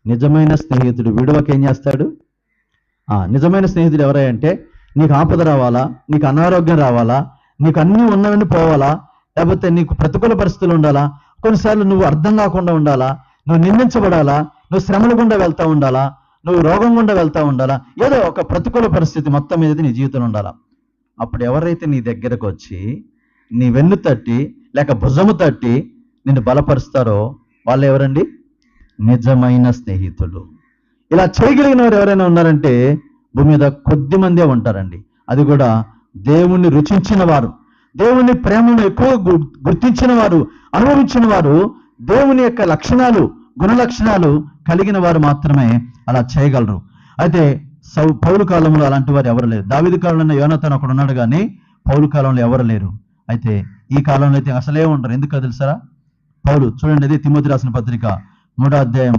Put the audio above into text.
నిజమైన స్నేహితుడు విడువక ఏం చేస్తాడు? నిజమైన స్నేహితుడు ఎవరంటే, నీకు ఆపద రావాలా, నీకు అనారోగ్యం రావాలా, నీకు అన్నీ ఉన్నవన్నీ పోవాలా, లేకపోతే నీకు ప్రతికూల పరిస్థితులు ఉండాలా, కొన్నిసార్లు నువ్వు అర్థం కాకుండా ఉండాలా, నువ్వు నిందించబడాలా, నువ్వు శ్రమల గుండా వెళ్తా ఉండాలా, నువ్వు రోగం గుండా వెళ్తా ఉండాలా, ఏదో ఒక ప్రతికూల పరిస్థితి మొత్తం మీద నీ జీవితంలో ఉండాలా. అప్పుడు ఎవరైతే నీ దగ్గరకు వచ్చి నీ వెన్ను తట్టి లేక భుజము తట్టి నిన్ను బలపరుస్తారో వాళ్ళు ఎవరండి? నిజమైన స్నేహితులు. ఇలా చేయగలిగిన వారు ఎవరైనా ఉన్నారంటే భూమి మీద కొద్ది మందే ఉంటారండి. అది కూడా దేవుణ్ణి రుచించిన వారు, దేవుని ప్రేమను ఎక్కువ గుర్తించిన వారు, అనుభవించిన వారు, దేవుని యొక్క లక్షణాలు, గుణ లక్షణాలు కలిగిన వారు మాత్రమే అలా చేయగలరు. అయితే పౌలు కాలంలో అలాంటి వారు ఎవరు లేరు. దావీదు కాలంలో యోనాతాను అక్కడ ఉన్నాడు, కానీ పౌలు కాలంలో ఎవరు లేరు. అయితే ఈ కాలంలో అయితే అసలే ఉండరు. ఎందుకో తెలుసా? పౌలు చూడండి, అది తిమోతి రాసిన పత్రిక 3వ అధ్యాయం